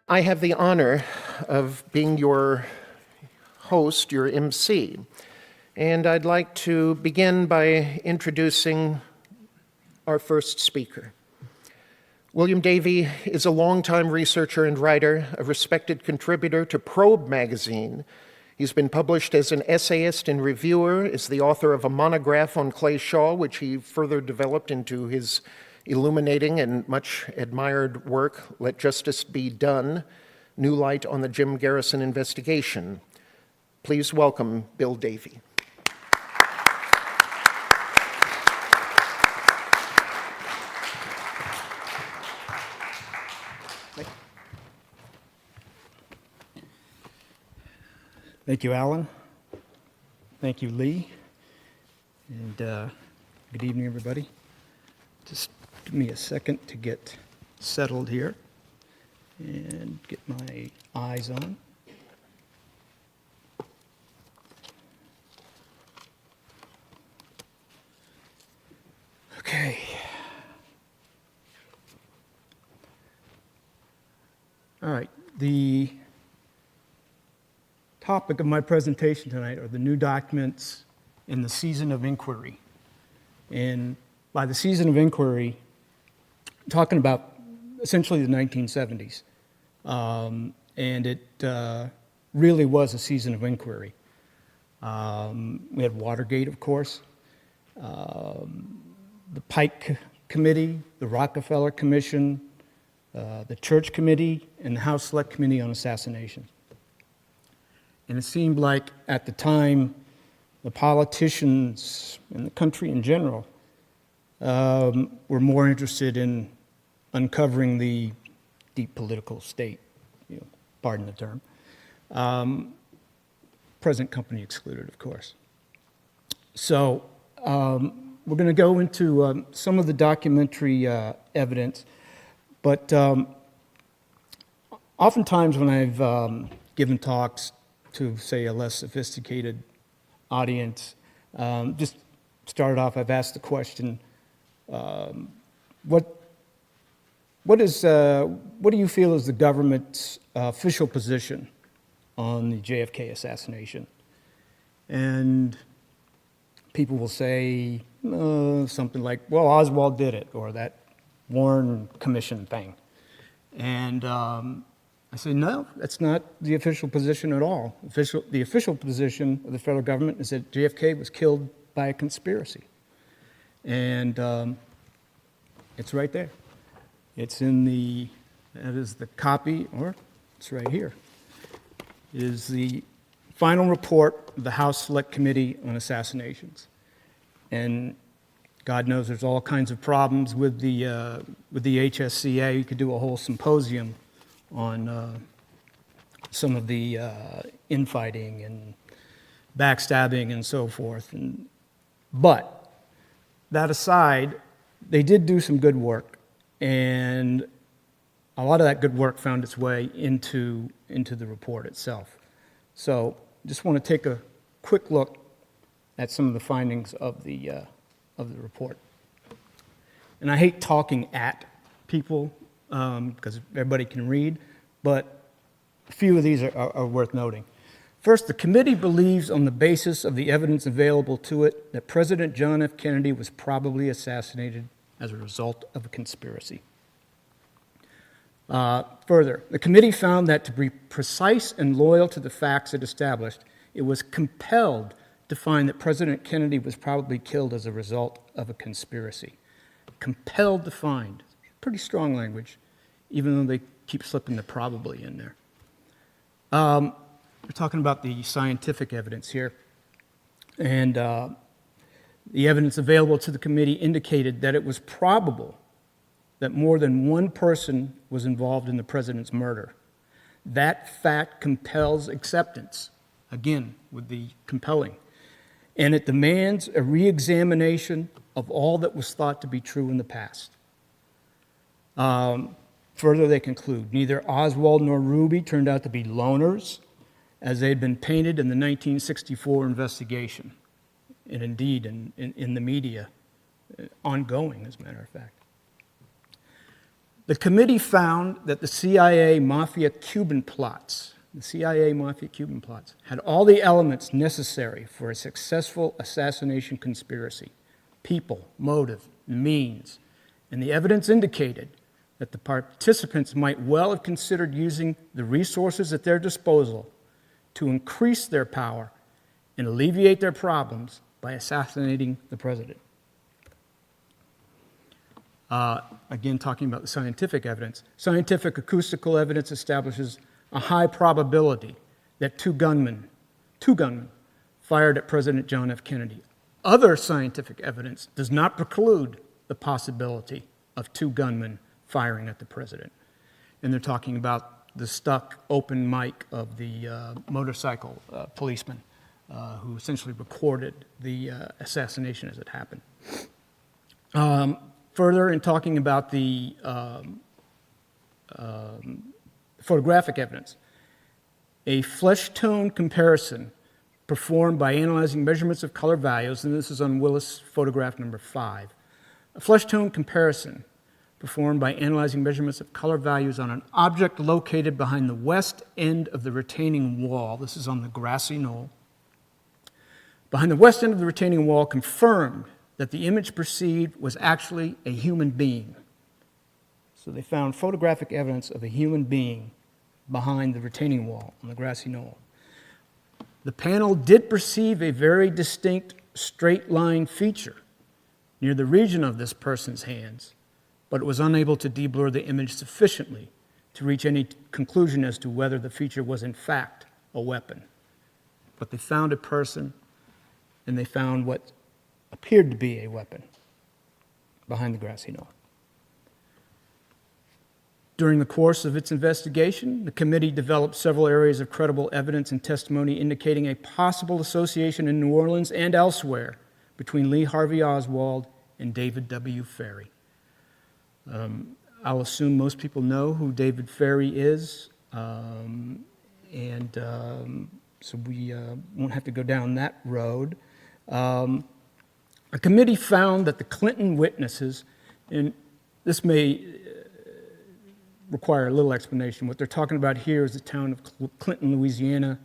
I have the honor of being your host, your MC, and I'd like to begin by introducing our first speaker. William Davy is a longtime researcher and writer, a respected contributor to Probe magazine. He's been published as an essayist and reviewer, is the author of a monograph on Clay Shaw, which he further developed into his illuminating and much admired work, Let Justice Be Done, New Light on the Jim Garrison Investigation. Please welcome Bill Davy. Thank you, Alan. Thank you, Lee. And good evening, everybody. Just give me a second to get settled here and get my eyes on. Okay. All right. The topic of my presentation tonight are the new documents in the season of inquiry. And by the season of inquiry, I'm talking about essentially the 1970s. And it really was a season of inquiry. We had Watergate, of course, the Pike Committee, the Rockefeller Commission, the Church Committee, and the House Select Committee on Assassination. And it seemed like at the time, the politicians in the country in general were more interested in uncovering the deep political state, pardon the term. Present company excluded, of course. So we're going to go into some of the documentary evidence, but oftentimes when I've given talks to, say, a less sophisticated audience, just started off, I've asked the question, what do you feel is the government's official position on the JFK assassination? And people will say something like, well, Oswald did it, or that Warren Commission thing. And I say, no, that's not the official position at all. The official position of the federal government is that JFK was killed by a conspiracy. And it's right there. It's in that is the copy, or it's right here. It is the final report of the House Select Committee on Assassinations. And God knows there's all kinds of problems with the HCSA. You could do a whole symposium on some of the infighting and backstabbing and so forth. But that aside, they did do some good work, and a lot of that good work found its way into the report itself. So just want to take a quick look at some of the findings of the report. And I hate talking at people because everybody can read, but a few of these are worth noting. First, the committee believes, on the basis of the evidence available to it, that President John F. Kennedy was probably assassinated as a result of a conspiracy. Further, the committee found that to be precise and loyal to the facts it established, it was compelled to find that President Kennedy was probably killed as a result of a conspiracy. Compelled to find. Pretty strong language, even though they keep slipping the probably in there. We're talking about the scientific evidence here. And the evidence available to the committee indicated that it was probable that more than one person was involved in the president's murder. That fact compels acceptance, again, with the compelling. And it demands a re-examination of all that was thought to be true in the past. Further, they conclude, neither Oswald nor Ruby turned out to be loners, as they had been painted in the 1964 investigation, and indeed in the media, ongoing, as a matter of fact. The committee found that the CIA Mafia Cuban plots had all the elements necessary for a successful assassination conspiracy: people, motive, means, and the evidence indicated that the participants might well have considered using the resources at their disposal to increase their power and alleviate their problems by assassinating the president. Again, talking about the scientific evidence, scientific acoustical evidence establishes a high probability that two gunmen fired at President John F. Kennedy. Other scientific evidence does not preclude the possibility of two gunmen firing at the president. And they're talking about the stuck open mic of the motorcycle policeman who essentially recorded the assassination as it happened. Further, in talking about the photographic evidence, a flesh tone comparison performed by analyzing measurements of color values, and this is on Willis photograph number 5. A flesh tone comparison performed by analyzing measurements of color values on an object located behind the west end of the retaining wall. This is on the grassy knoll. Behind the west end of the retaining wall confirmed that the image perceived was actually a human being. So they found photographic evidence of a human being behind the retaining wall on the grassy knoll. The panel did perceive a very distinct straight line feature near the region of this person's hands, but it was unable to deblur the image sufficiently to reach any conclusion as to whether the feature was in fact a weapon. But they found a person, and they found what appeared to be a weapon behind the grassy knoll. During the course of its investigation, the committee developed several areas of credible evidence and testimony indicating a possible association in New Orleans and elsewhere between Lee Harvey Oswald and David W. Ferry. I'll assume most people know who David Ferry is, so we won't have to go down that road. A committee found that the Clinton witnesses, and this may require a little explanation. What they're talking about here is the town of Clinton, Louisiana,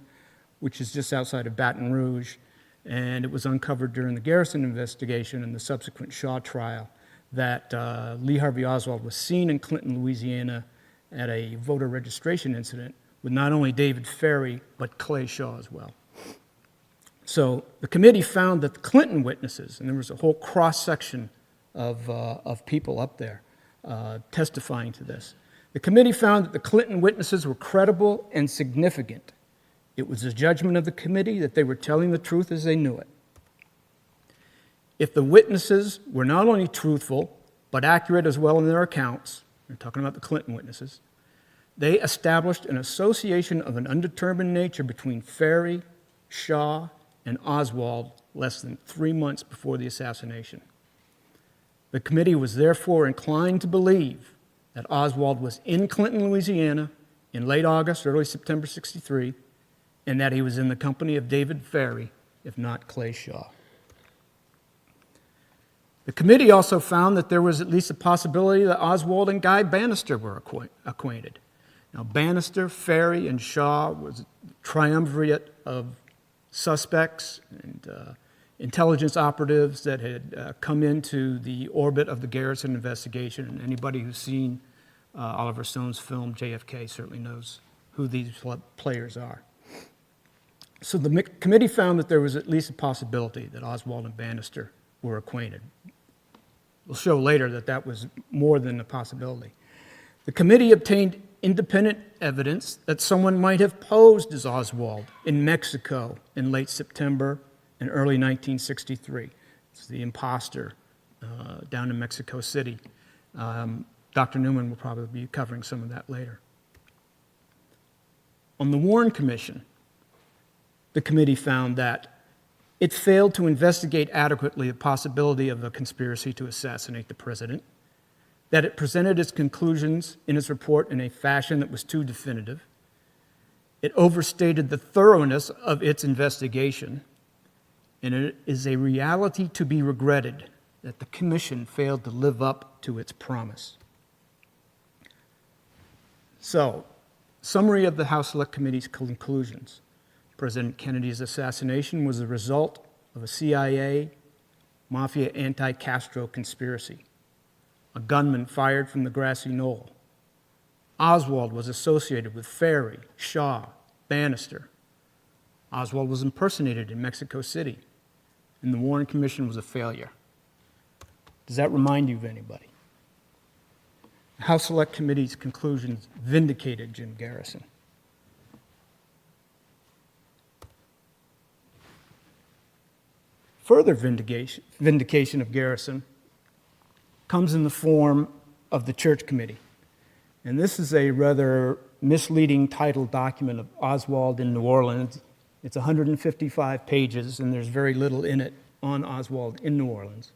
which is just outside of Baton Rouge, and it was uncovered during the Garrison investigation and the subsequent Shaw trial that Lee Harvey Oswald was seen in Clinton, Louisiana at a voter registration incident with not only David Ferry, but Clay Shaw as well. So the committee found that the Clinton witnesses, and there was a whole cross-section of people up there testifying to this. The committee found that the Clinton witnesses were credible and significant. It was the judgment of the committee that they were telling the truth as they knew it. If the witnesses were not only truthful, but accurate as well in their accounts, we're talking about the Clinton witnesses, they established an association of an undetermined nature between Ferry, Shaw, and Oswald less than 3 months before the assassination. The committee was therefore inclined to believe that Oswald was in Clinton, Louisiana in late August, early September '63, and that he was in the company of David Ferry, if not Clay Shaw. The committee also found that there was at least a possibility that Oswald and Guy Bannister were acquainted. Now, Bannister, Ferry, and Shaw was a triumvirate of suspects and intelligence operatives that had come into the orbit of the Garrison investigation, and anybody who's seen Oliver Stone's film JFK certainly knows who these players are. So the committee found that there was at least a possibility that Oswald and Bannister were acquainted. We'll show later that that was more than a possibility. The committee obtained independent evidence that someone might have posed as Oswald in Mexico in late September and early 1963. It's the imposter down in Mexico City. Dr. Newman will probably be covering some of that later. On the Warren Commission, the committee found that it failed to investigate adequately the possibility of a conspiracy to assassinate the president, that it presented its conclusions in its report in a fashion that was too definitive, it overstated the thoroughness of its investigation, and it is a reality to be regretted that the commission failed to live up to its promise. So, summary of the House Select Committee's conclusions. President Kennedy's assassination was the result of a CIA mafia anti-Castro conspiracy. A gunman fired from the grassy knoll. Oswald was associated with Ferry, Shaw, Bannister. Oswald was impersonated in Mexico City, and the Warren Commission was a failure. Does that remind you of anybody? The House Select Committee's conclusions vindicated Jim Garrison. Further vindication of Garrison comes in the form of the Church Committee. And this is a rather misleading title document of Oswald in New Orleans. It's 155 pages, and there's very little in it on Oswald in New Orleans.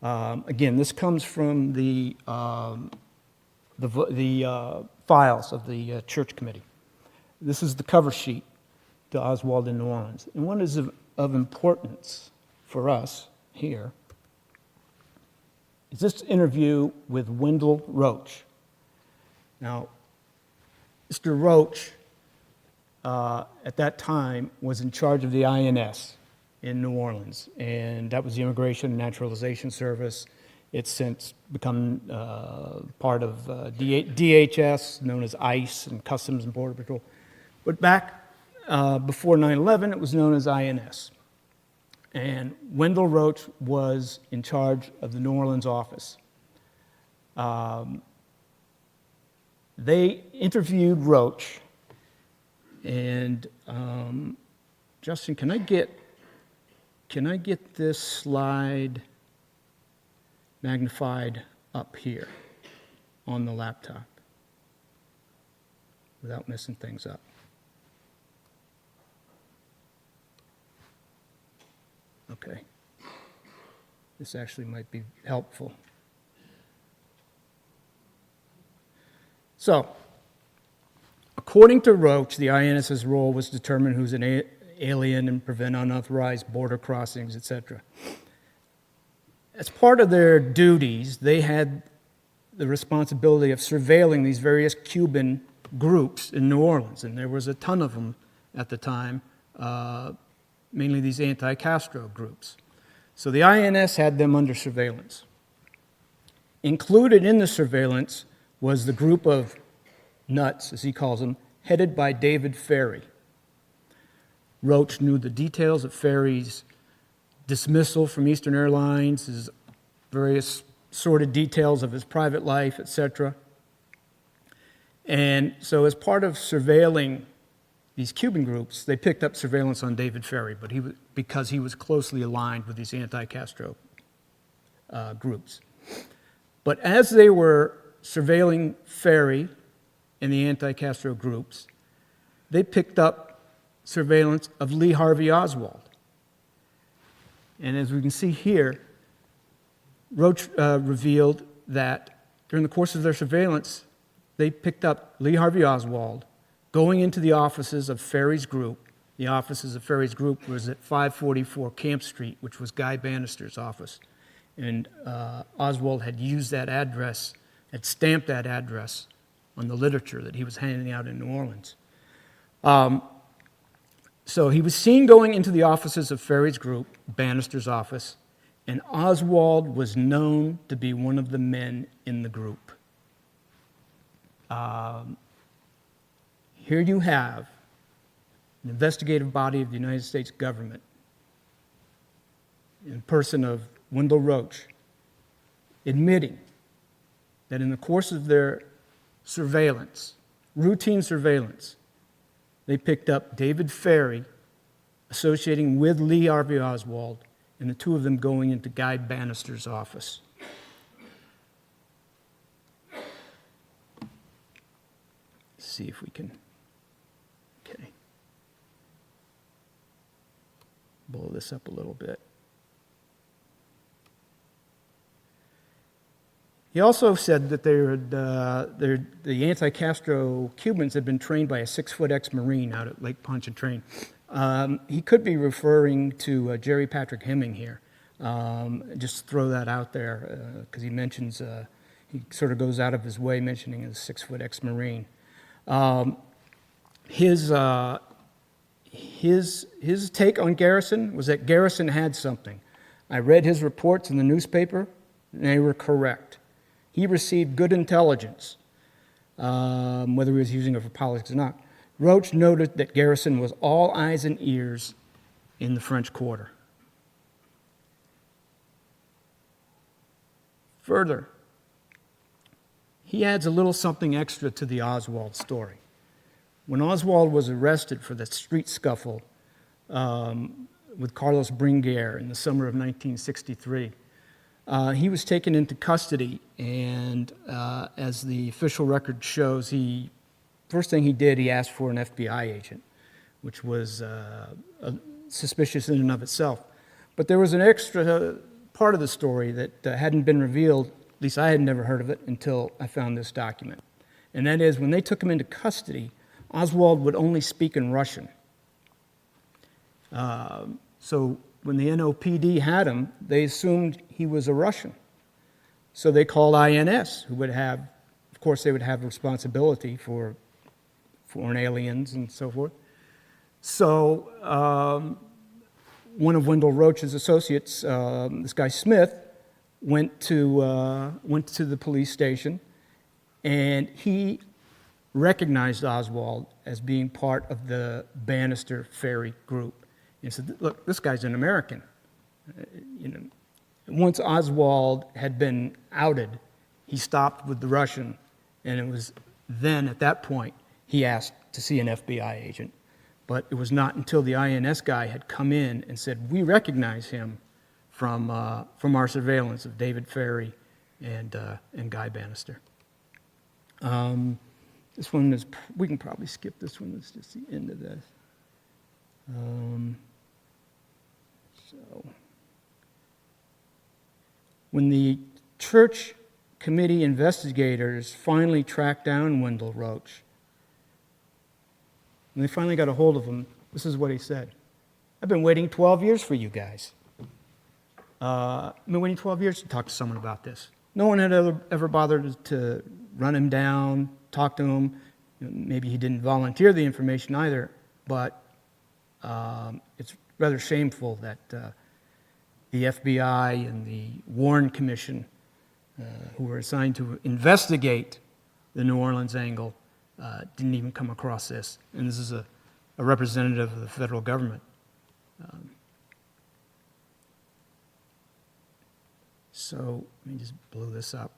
Again, this comes from the files of the Church Committee. This is the cover sheet to Oswald in New Orleans. And what is of importance for us here is this interview with Wendell Roach. Now, Mr. Roach, at that time, was in charge of the INS in New Orleans, and that was the Immigration and Naturalization Service. It's since become part of DHS, known as ICE and Customs and Border Patrol. But back before 9/11, it was known as INS. And Wendell Roach was in charge of the New Orleans office. They interviewed Roach, and Justin, can I get this slide magnified up here on the laptop without messing things up? Okay. This actually might be helpful. So, according to Roach, the INS's role was to determine who's an alien and prevent unauthorized border crossings, etc. As part of their duties, they had the responsibility of surveilling these various Cuban groups in New Orleans, and there was a ton of them at the time, mainly these anti-Castro groups. So the INS had them under surveillance. Included in the surveillance was the group of nuts, as he calls them, headed by David Ferry. Roach knew the details of Ferry's dismissal from Eastern Airlines, his various sordid details of his private life, etc. And so as part of surveilling these Cuban groups, they picked up surveillance on David Ferry, but because he was closely aligned with these anti-Castro groups. But as they were surveilling Ferry and the anti-Castro groups, they picked up surveillance of Lee Harvey Oswald. And as we can see here, Roach revealed that during the course of their surveillance, they picked up Lee Harvey Oswald going into the offices of Ferry's group. The offices of Ferry's group was at 544 Camp Street, which was Guy Bannister's office. And Oswald had used that address, had stamped that address on the literature that he was handing out in New Orleans. So he was seen going into the offices of Ferry's group, Bannister's office, and Oswald was known to be one of the men in the group. Here you have an investigative body of the United States government in the person of Wendell Roach admitting that in the course of their surveillance, routine surveillance, they picked up David Ferry associating with Lee Harvey Oswald, and the two of them going into Guy Bannister's office. Let's see if we can, okay, blow this up a little bit. He also said that the anti-Castro Cubans had been trained by a 6-foot ex-Marine out at Lake Pontchartrain. He could be referring to Jerry Patrick Hemming here. Just throw that out there because he mentions, he sort of goes out of his way mentioning a 6-foot ex-Marine. His take on Garrison was that Garrison had something. I read his reports in the newspaper, and they were correct. He received good intelligence, whether he was using it for politics or not. Roach noted that Garrison was all eyes and ears in the French Quarter. Further, he adds a little something extra to the Oswald story. When Oswald was arrested for the street scuffle with Carlos Bringuer in the summer of 1963, he was taken into custody, and as the official record shows, first thing he did, he asked for an FBI agent, which was suspicious in and of itself. But there was an extra part of the story that hadn't been revealed, at least I had never heard of it until I found this document. And that is, when they took him into custody, Oswald would only speak in Russian. So when the NOPD had him, they assumed he was a Russian. So they called INS, who would have, of course, they would have responsibility for foreign aliens and so forth. So one of Wendell Roach's associates, this guy Smith, went to the police station, and he recognized Oswald as being part of the Bannister Ferry group. And said, "Look, this guy's an American." Once Oswald had been outed, he stopped with the Russian, and it was then, at that point, he asked to see an FBI agent. But it was not until the INS guy had come in and said, "We recognize him from our surveillance of David Ferry and Guy Bannister." This one is, we can probably skip this one. It's just the end of this. So, when the church committee investigators finally tracked down Wendell Roach, when they finally got a hold of him, this is what he said: "I've been waiting 12 years for you guys. I've been waiting 12 years to talk to someone about this." No one had ever bothered to run him down, talk to him. Maybe he didn't volunteer the information either, but it's rather shameful that the FBI and the Warren Commission, who were assigned to investigate the New Orleans angle, didn't even come across this. And this is a representative of the federal government. So let me just blow this up.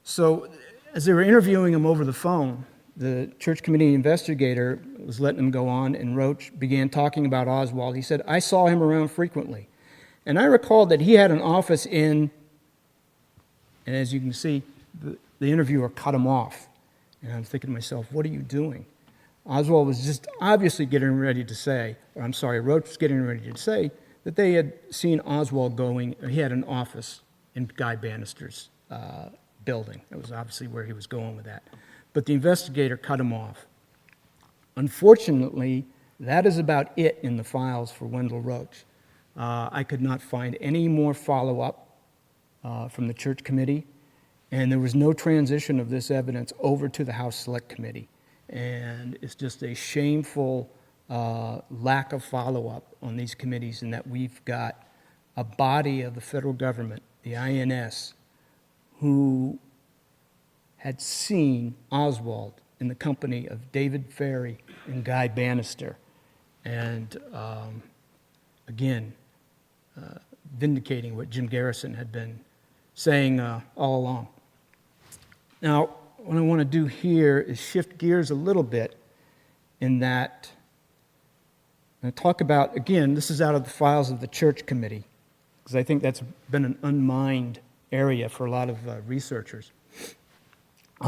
So as they were interviewing him over the phone, the church committee investigator was letting him go on, and Roach began talking about Oswald. He said, "I saw him around frequently, and I recalled that he had an office in," and as you can see, the interviewer cut him off. And I'm thinking to myself, what are you doing? Oswald was just obviously getting ready to say, Roach was getting ready to say that they had seen Oswald he had an office in Guy Bannister's building. That was obviously where he was going with that. But the investigator cut him off. Unfortunately, that is about it in the files for Wendell Roach. I could not find any more follow-up from the church committee, and there was no transition of this evidence over to the House Select Committee. And it's just a shameful lack of follow-up on these committees, in that we've got a body of the federal government, the INS, who had seen Oswald in the company of David Ferry and Guy Bannister. And again, vindicating what Jim Garrison had been saying all along. Now, what I want to do here is shift gears a little bit, in that I'm going to talk about, again, this is out of the files of the church committee, because I think that's been an unmined area for a lot of researchers.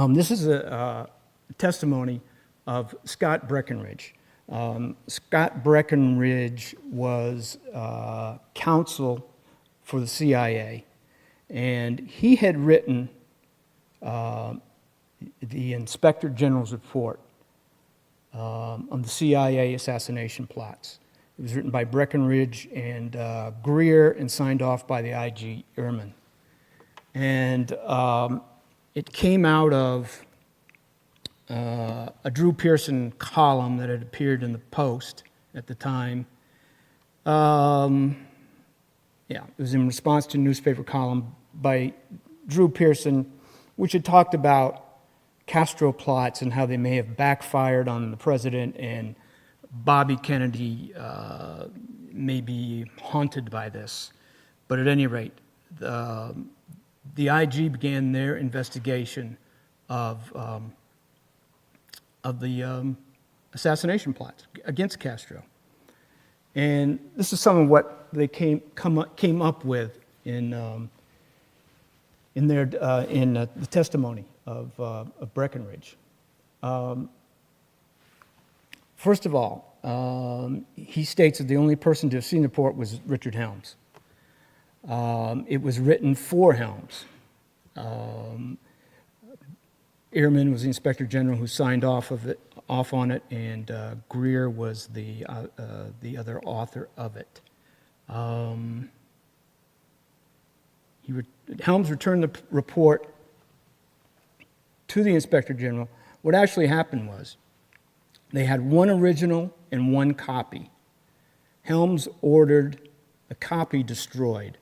This is a testimony of Scott Breckenridge. Scott Breckenridge was counsel for the CIA, and he had written the Inspector General's report on the CIA assassination plots. It was written by Breckenridge and Greer and signed off by the IG Ehrman. And It came out of a Drew Pearson column that had appeared in the Post at the time. It was in response to a newspaper column by Drew Pearson, which had talked about Castro plots and how they may have backfired on the president, and Bobby Kennedy may be haunted by this. But at any rate, the IG began their investigation of the assassination plots against Castro. And this is some of what they came up with in the testimony of Breckinridge. First of all, he states that the only person to have seen the report was Richard Helms. It was written for Helms. Ehrman was the Inspector General who signed off on it, and Greer was the other author of it. Helms returned the report to the Inspector General. What actually happened was they had one original and one copy. Helms ordered the copy destroyed,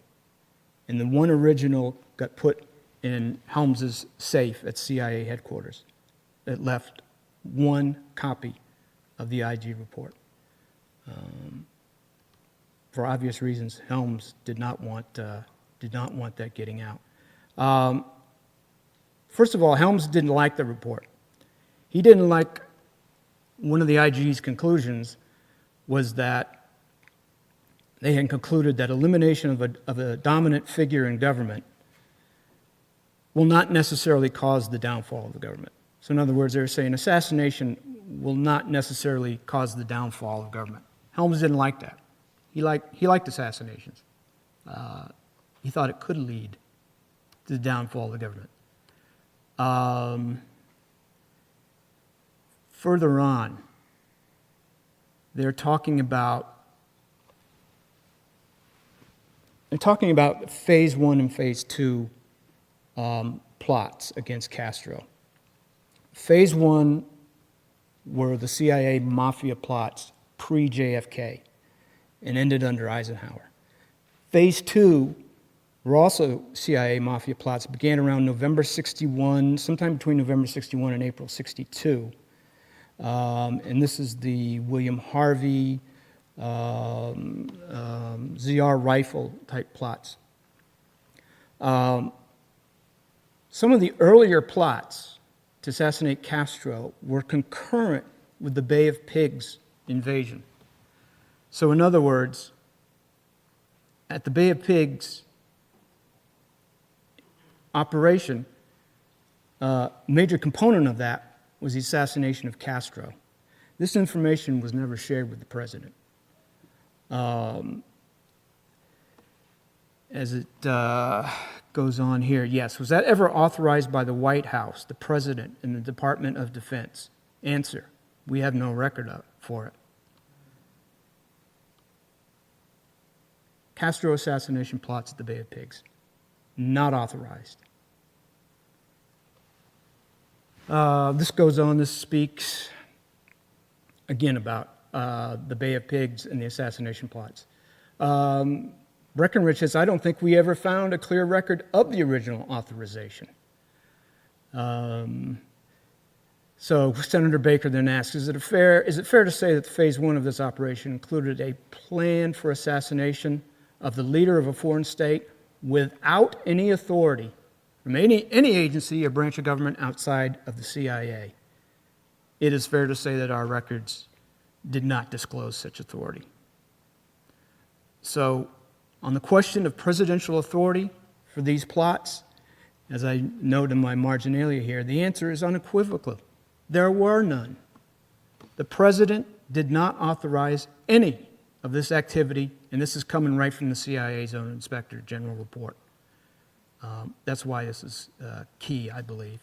and the one original got put in Helms's safe at CIA headquarters. It left one copy of the IG report. For obvious reasons, Helms did not want that getting out. First of all, Helms didn't like the report. He didn't like one of the IG's conclusions was that they had concluded that elimination of a dominant figure in government will not necessarily cause the downfall of the government. So in other words, they were saying assassination will not necessarily cause the downfall of government. Helms didn't like that. He liked assassinations. He thought it could lead to the downfall of the government. Further on, they're talking about phase 1 and phase 2 plots against Castro. Phase 1 were the CIA mafia plots pre-JFK and ended under Eisenhower. Phase 2 were also CIA mafia plots, began around November 61, sometime between November 61 and April 62. And this is the William Harvey, ZR rifle type plots. Some of the earlier plots to assassinate Castro were concurrent with the Bay of Pigs invasion. So in other words, at the Bay of Pigs operation, a major component of that was the assassination of Castro. This information was never shared with the president. As it goes on here, yes, was that ever authorized by the White House, the president, and the Department of Defense? Answer, we have no record for it. Castro assassination plots at the Bay of Pigs, not authorized. This goes on, this speaks again about the Bay of Pigs and the assassination plots. Breckinridge says, I don't think we ever found a clear record of the original authorization. So Senator Baker then asks, is it fair to say that phase 1 of this operation included a plan for assassination of the leader of a foreign state without any authority from any agency or branch of government outside of the CIA? It is fair to say that our records did not disclose such authority. So, on the question of presidential authority for these plots, as I note in my marginalia here, the answer is unequivocal. There were none. The president did not authorize any of this activity, and this is coming right from the CIA's own Inspector General report. That's why this is key, I believe.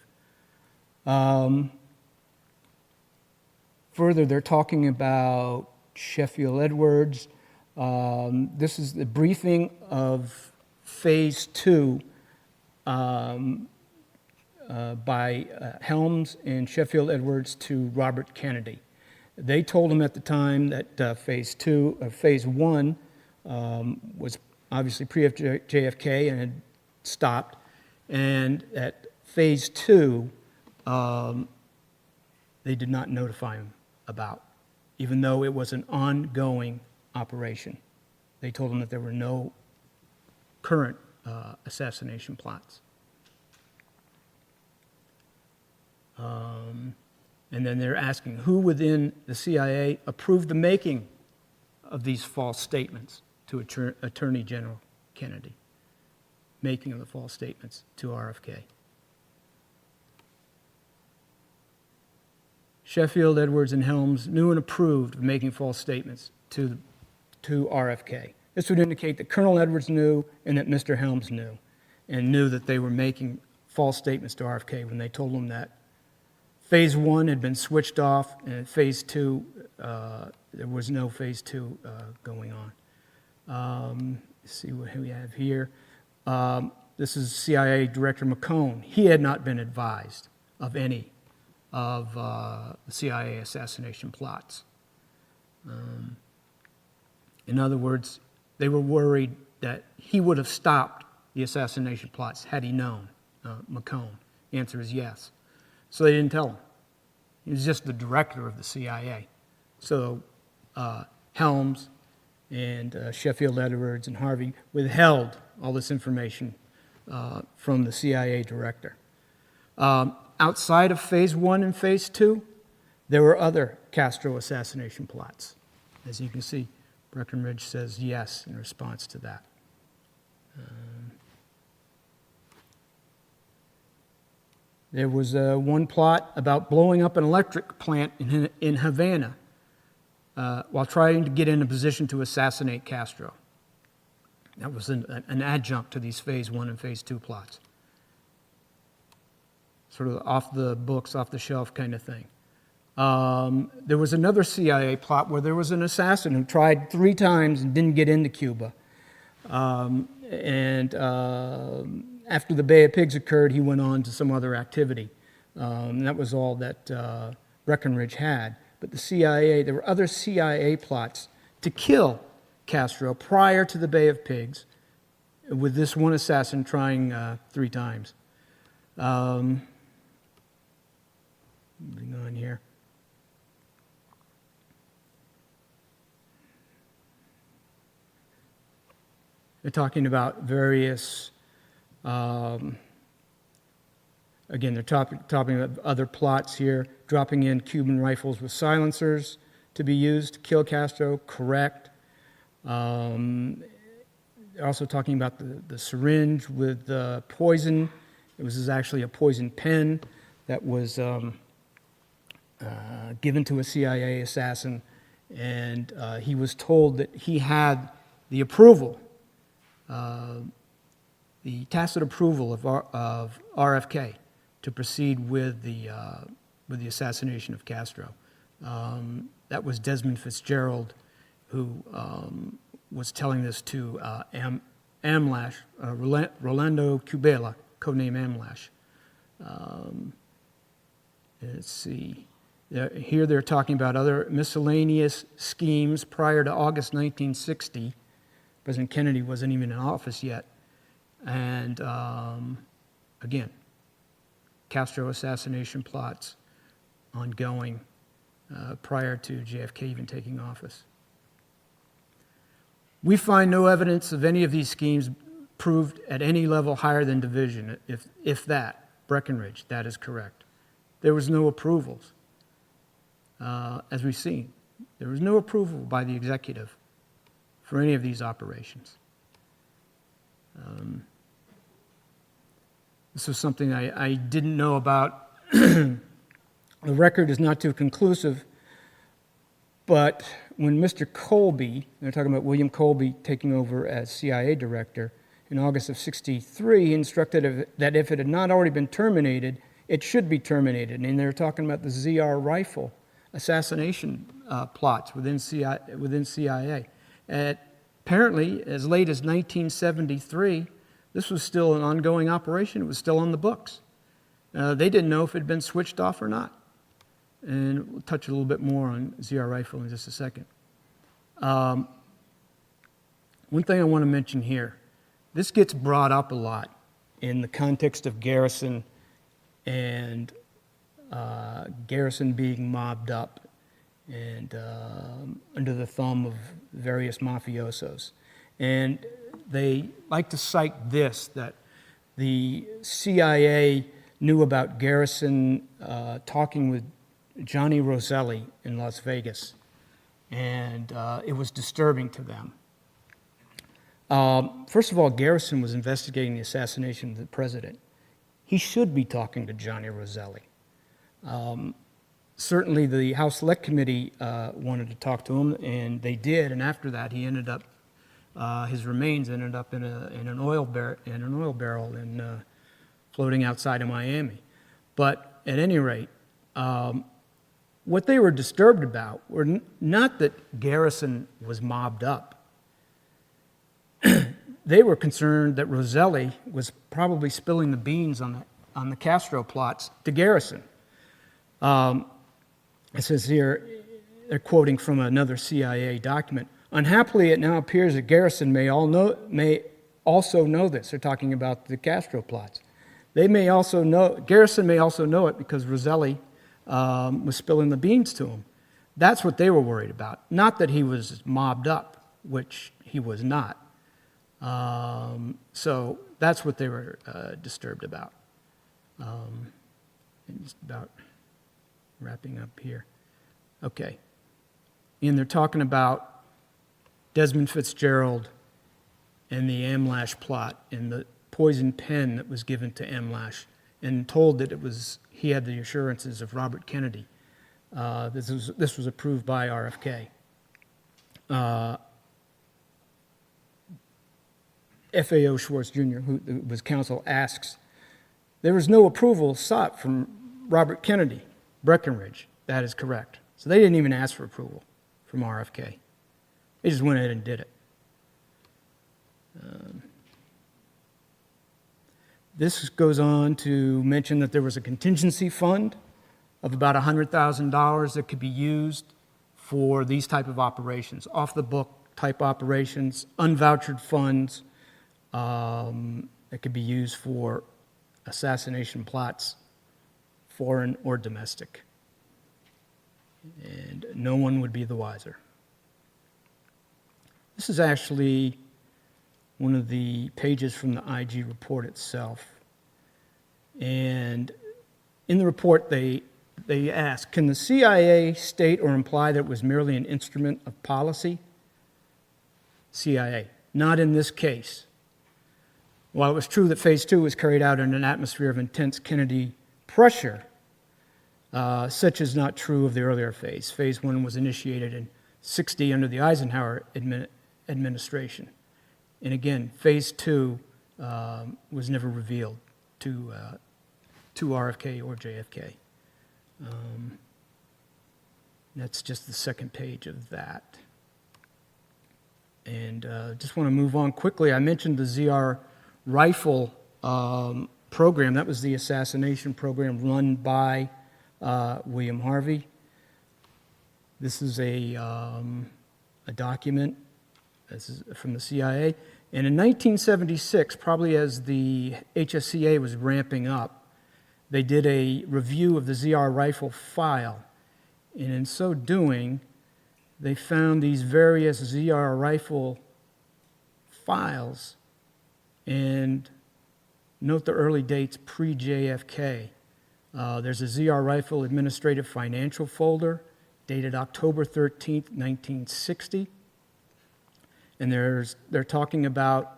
Further, they're talking about Sheffield Edwards. This is the briefing of phase 2 by Helms and Sheffield Edwards to Robert Kennedy. They told him at the time that phase one was obviously pre-JFK and had stopped, and at phase two, they did not notify him about, even though it was an ongoing operation. They told him that there were no current assassination plots. And then they're asking who within the CIA approved the making of these false statements to Attorney General Kennedy, making of the false statements to RFK. Sheffield, Edwards, and Helms knew and approved of making false statements to RFK. This would indicate that Colonel Edwards knew and that Mr. Helms knew, and knew that they were making false statements to RFK when they told him that phase one had been switched off, and at phase two, there was no phase two going on. Let's see what we have here. This is CIA Director McCone. He had not been advised of any of the CIA assassination plots. In other words, they were worried that he would have stopped the assassination plots had he known, McCone. The answer is yes. So they didn't tell him. He was just the director of the CIA. So Helms and Sheffield Edwards and Harvey withheld all this information from the CIA director. Outside of phase one and phase two, there were other Castro assassination plots. As you can see, Breckinridge says yes in response to that. There was one plot about blowing up an electric plant in Havana while trying to get in a position to assassinate Castro. That was an adjunct to these phase one and phase two plots. Sort of off the books, off the shelf kind of thing. There was another CIA plot where there was an assassin who tried 3 times and didn't get into Cuba. After the Bay of Pigs occurred, he went on to some other activity. And that was all that Breckinridge had. But the CIA, there were other CIA plots to kill Castro prior to the Bay of Pigs, with this one assassin trying 3 times. Moving on here. They're talking about various, again, they're talking about other plots here, dropping in Cuban rifles with silencers to be used to kill Castro, correct. They're also talking about the syringe with poison. It was actually a poison pen that was given to a CIA assassin, and he was told that he had the approval, the tacit approval of RFK to proceed with the assassination of Castro. That was Desmond Fitzgerald, who was telling this to Amlash, Rolando Cubela, codename Amlash. Let's see. Here they're talking about other miscellaneous schemes prior to August 1960. President Kennedy wasn't even in office yet. And again, Castro assassination plots ongoing prior to JFK even taking office. We find no evidence of any of these schemes proved at any level higher than division, if that. Breckinridge, that is correct. There was no approvals. As we've seen, there was no approval by the executive for any of these operations. This was something I didn't know about. The record is not too conclusive, but when Mr. Colby, they're talking about William Colby taking over as CIA director, in August of '63, he instructed that if it had not already been terminated, it should be terminated. And they're talking about the ZR rifle assassination plots within CIA. Apparently, as late as 1973, this was still an ongoing operation. It was still on the books. They didn't know if it had been switched off or not. And we'll touch a little bit more on ZR rifle in just a second. One thing I want to mention here, this gets brought up a lot in the context of Garrison and Garrison being mobbed up and under the thumb of various mafiosos. And they like to cite this, that the CIA knew about Garrison talking with Johnny Roselli in Las Vegas, and it was disturbing to them. First of all, Garrison was investigating the assassination of the president. He should be talking to Johnny Roselli. Certainly the House Select Committee wanted to talk to him, and they did, and after that he ended up, his remains ended up in an oil barrel and floating outside of Miami. But at any rate, what they were disturbed about were not that Garrison was mobbed up. They were concerned that Roselli was probably spilling the beans on the Castro plots to Garrison. It says here, they're quoting from another CIA document. Unhappily, it now appears that Garrison may also know this. They're talking about the Castro plots. Garrison may also know it because Roselli was spilling the beans to him. That's what they were worried about. Not that he was mobbed up, which he was not. So that's what they were disturbed about. And just about wrapping up here. Okay. And they're talking about Desmond Fitzgerald and the Amlash plot and the poison pen that was given to Amlash and told that he had the assurances of Robert Kennedy. This was approved by RFK. FAO Schwartz Jr., who was counsel, asks, there was no approval sought from Robert Kennedy, Breckinridge. That is correct. So they didn't even ask for approval from RFK. They just went ahead and did it. This goes on to mention that there was a contingency fund of about $100,000 that could be used for these type of operations, off-the-book type operations, unvouchered funds that could be used for assassination plots, foreign or domestic. And no one would be the wiser. This is actually one of the pages from the IG report itself. And in the report, they ask, can the CIA state or imply that it was merely an instrument of policy? CIA, not in this case. While it was true that Phase 2 was carried out in an atmosphere of intense Kennedy pressure, such is not true of the earlier phase. Phase 1 was initiated in '60 under the Eisenhower administration. And again, Phase 2 was never revealed to RFK or JFK. That's just the second page of that. And just want to move on quickly. I mentioned the ZR rifle program. That was the assassination program run by William Harvey. This is a document. This is from the CIA. And in 1976, probably as the HCSA was ramping up, they did a review of the ZR rifle file. And in so doing, they found these various ZR rifle files. And note the early dates pre-JFK. There's a ZR Rifle Administrative Financial folder dated October 13th, 1960. And they're talking about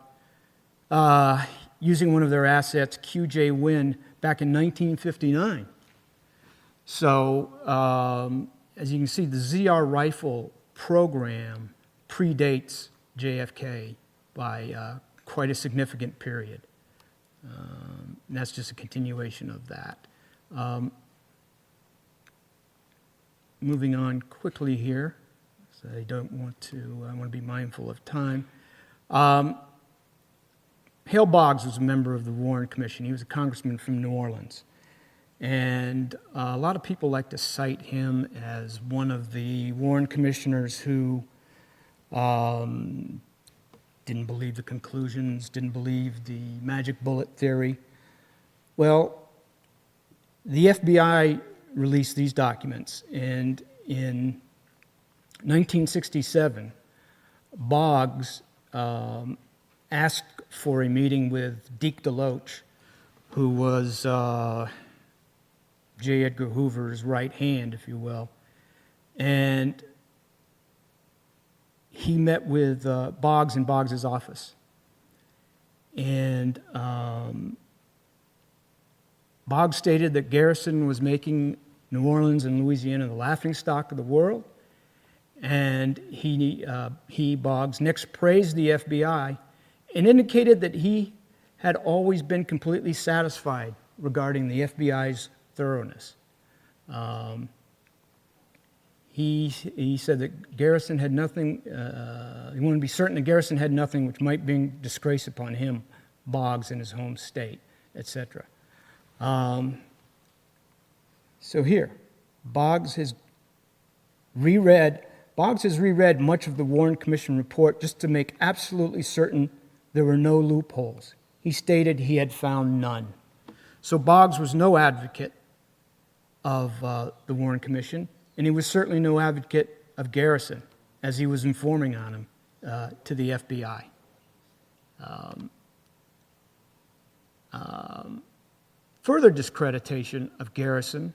using one of their assets, QJ Win, back in 1959. So as you can see, the ZR Rifle program predates JFK by quite a significant period. And that's just a continuation of that. Moving on quickly here, so I want to be mindful of time. Hale Boggs was a member of the Warren Commission. He was a congressman from New Orleans. And a lot of people like to cite him as one of the Warren commissioners who didn't believe the conclusions, didn't believe the magic bullet theory. Well, the FBI released these documents, and in 1967, Boggs asked for a meeting with Deke DeLoach, who was J. Edgar Hoover's right hand, if you will. And he met with Boggs in Boggs's office. And Boggs stated that Garrison was making New Orleans and Louisiana the laughingstock of the world. And he, Boggs, next praised the FBI and indicated that he had always been completely satisfied regarding the FBI's thoroughness. He said that Garrison had nothing, he wanted to be certain that Garrison had nothing which might bring disgrace upon him, Boggs, in his home state, etc. So here, Boggs has reread much of the Warren Commission report just to make absolutely certain there were no loopholes. He stated he had found none. So Boggs was no advocate of the Warren Commission, and he was certainly no advocate of Garrison as he was informing on him to the FBI. Further discreditation of Garrison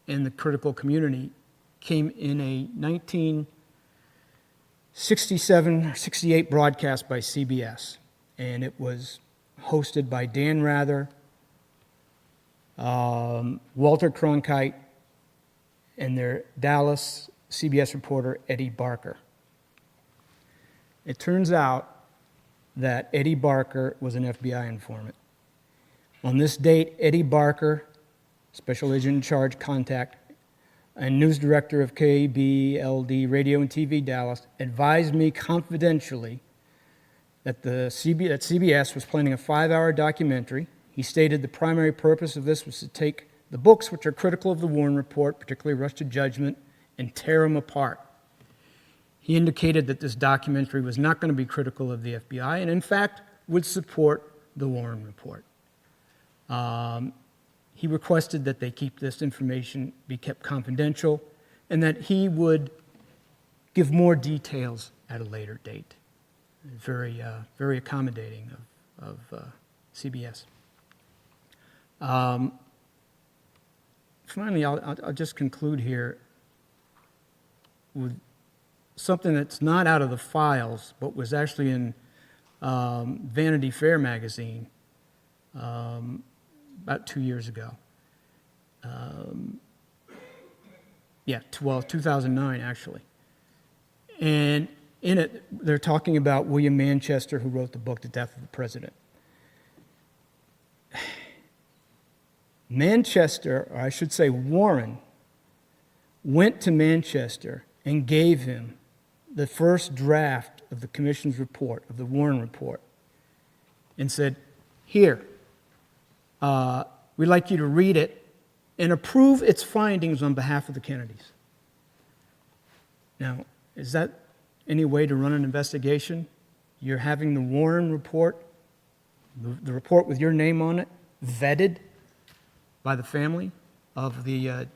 and the critical community came in a 1967 or 68 broadcast by CBS, and it was hosted by Dan Rather, Walter Cronkite, and their Dallas CBS reporter, Eddie Barker. It turns out that Eddie Barker was an FBI informant. On this date, Eddie Barker, Special Agent in Charge Contact, and News Director of KBLD Radio and TV Dallas, advised me confidentially that CBS was planning a 5-hour documentary. He stated the primary purpose of this was to take the books which are critical of the Warren Report, particularly Rush to Judgment, and tear them apart. He indicated that this documentary was not going to be critical of the FBI and, in fact, would support the Warren Report. He requested that they keep this information, be kept confidential, and that he would give more details at a later date. Very, very accommodating of CBS. Finally, I'll just conclude here with something that's not out of the files, but was actually in Vanity Fair magazine about 2 years ago. 2009, actually. And in it, they're talking about William Manchester, who wrote the book, The Death of the President. Manchester, or I should say Warren, went to Manchester and gave him the first draft of the Commission's report, of the Warren Report, and said, here, we'd like you to read it and approve its findings on behalf of the Kennedys. Now, is that any way to run an investigation? You're having the Warren Report, the report with your name on it, vetted by the family of the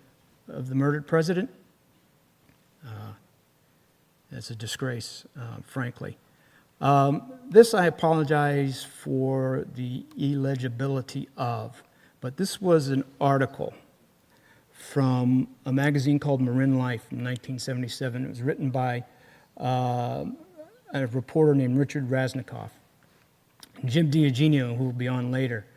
murdered president? It's a disgrace, frankly. This I apologize for the illegibility of, but this was an article from a magazine called Marin Life from 1977. It was written by a reporter named Richard Rasnikoff. Jim D'Eugenio, who will be on later,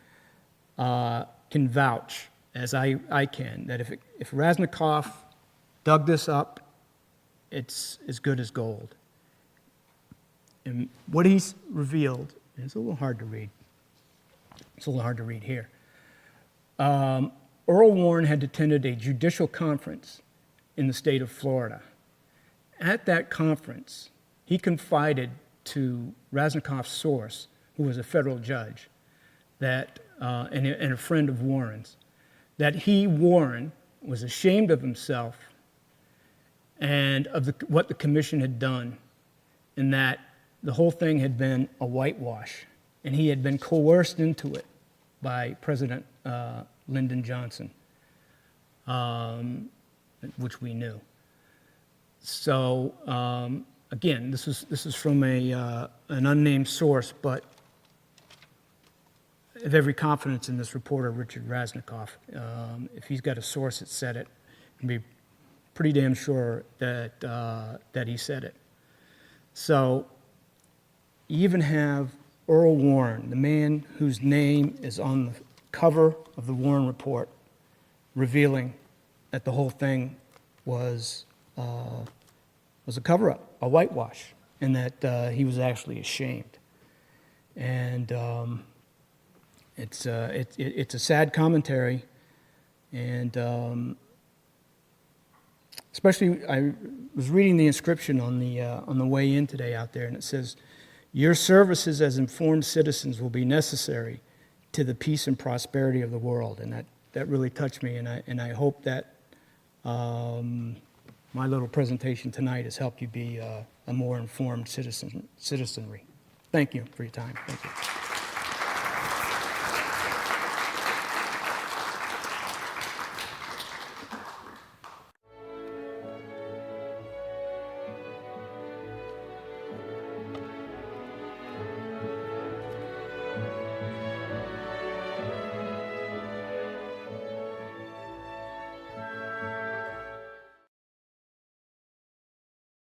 can vouch, as I can, that if Rasnikoff dug this up, it's as good as gold. And what he's revealed, and it's a little hard to read. It's a little hard to read here. Earl Warren had attended a judicial conference in the state of Florida. At that conference, he confided to Rasnikoff's source, who was a federal judge, that and a friend of Warren's, that he, Warren, was ashamed of himself and of what the commission had done, and that the whole thing had been a whitewash, and he had been coerced into it by President Lyndon Johnson, which we knew. So again, this is from an unnamed source, but I have every confidence in this reporter, Richard Raznikoff. If he's got a source that said it, I can be pretty damn sure that that he said it. So you even have Earl Warren, the man whose name is on the cover of the Warren Report, revealing that the whole thing was a cover-up, a whitewash, and that he was actually ashamed. And it's a sad commentary, and especially I was reading the inscription on the way in today out there, and it says, "Your services as informed citizens will be necessary to the peace and prosperity of the world," and that really touched me, and I hope that my little presentation tonight has helped you be a more informed citizenry. Thank you for your time. Thank you.